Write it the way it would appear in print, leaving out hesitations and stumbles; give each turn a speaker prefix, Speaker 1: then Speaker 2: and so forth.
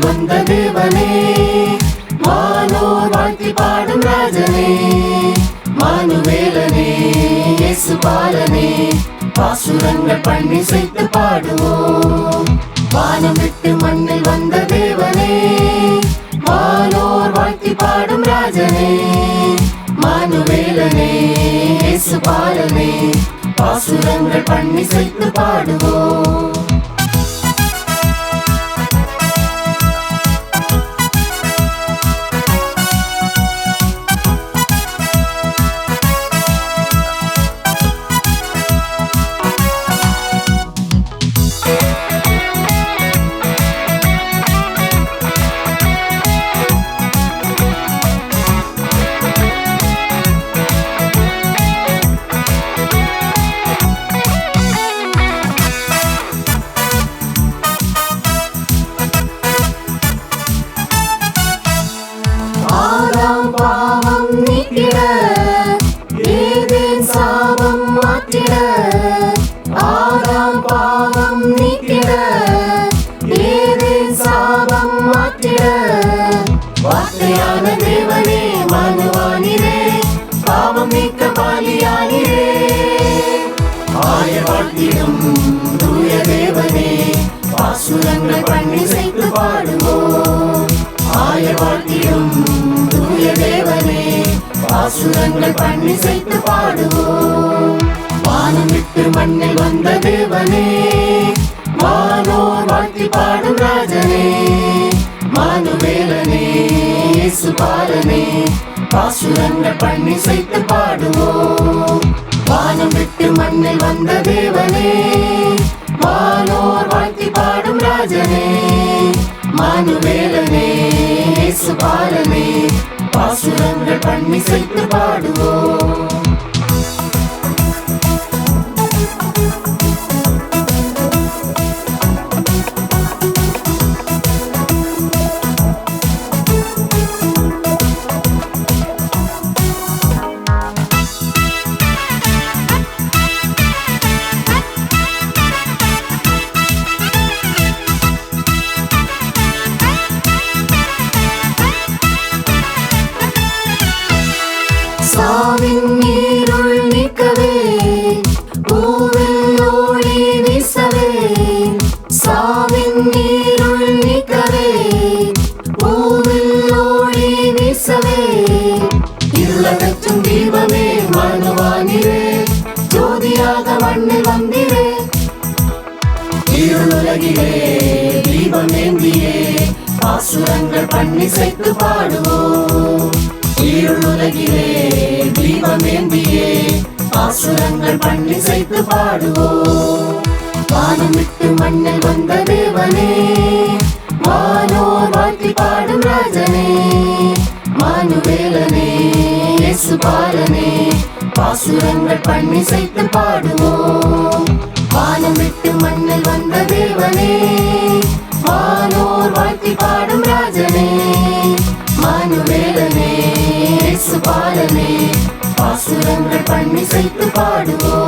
Speaker 1: வந்த தேவனே, வானோர் வாழ்த்தி பாடும் ராஜனே, மானுவேலனே, இயேசு பாலனே, பாசுரங்கள் பண்ணி சேர்த்து பாடுவோம். வானம் விட்டு மண்ணில் வந்த தேவனே, வானோர் வாழ்த்தி பாடும் ராஜனே, மானுவேலனே, இயேசு பாலனே, பாசுரங்கள் பண்ணி சேர்த்து பாடுவோம். பாவம் நீக்கிட, ஏதேன் சாபம் மாற்றிட, ஆதாம் பாவம் நீக்கிட, ஏதேன் சாபம் மாற்றிட, வார்த்தையான தேவனே, மனுவானிரே, பாவம் நீக்க பாலியானிரே, ஆய வாழ்த்திடும் தூய தேவனே, பாசுரங்கள் பண்ணி சேர்த்து பாடுவோம். ஆய வாழ்த்திடும் தூய தேவனே, பாசுரங்கள் பண்ணி சேர்த்து பாடுவோம். வானம் விட்டு மண்ணில் வந்த தேவனே, வானோர் வாழ்த்தி பாடும் ராஜனே, மானுவேலனே, இயேசு பாலனே, பாசுரங்கள் பண்ணி சேர்த்து பாடுவோம். வானம் விட்டு மண்ணில் வந்த தேவனே, வானோர் வாழ்த்தி பாடும் ராஜனே, மானுவேலனே, இயேசு பாலனே, பாசுரங்கள் பண்ணி சேர்த்து பாடுவோம். சாவின் நீருள் நீக்கவே, பூவில் ஒளி வீசவே, சாவின் நீருள் நீக்கவே, பூவில் ஒளி வீசவே, இருளகற்றும் தீபமே, மனுவானிரே, ஜோதியாக மண்ணில் வந்திரே, இருளுலகிலே தீபம் ஏந்தியே, பாசுரங்கள் பண்ணி சேர்த்து பாடுவோம். இருளுலகிலே தீபம் ஏந்தியே, பாசுரங்கள் பண்ணி சேர்த்து பாடுவோம். வானம் விட்டு மண்ணில் வந்த தேவனே, வானோர் வாழ்த்தி பாடும் ராஜனே, மானுவேலனே, இயேசு பாலனே, பாசுரங்கள் பண்ணி சேர்த்து பாடுவோம். வானம் விட்டு மண்ணில் வந்த தேவனே, வானோர் வாழ்த்தி பாடும் ராஜனே, மானுவேலனே, இயேசு பாலனே, பாசுரங்கள் பண்ணி சேர்த்து பாடுவோம்.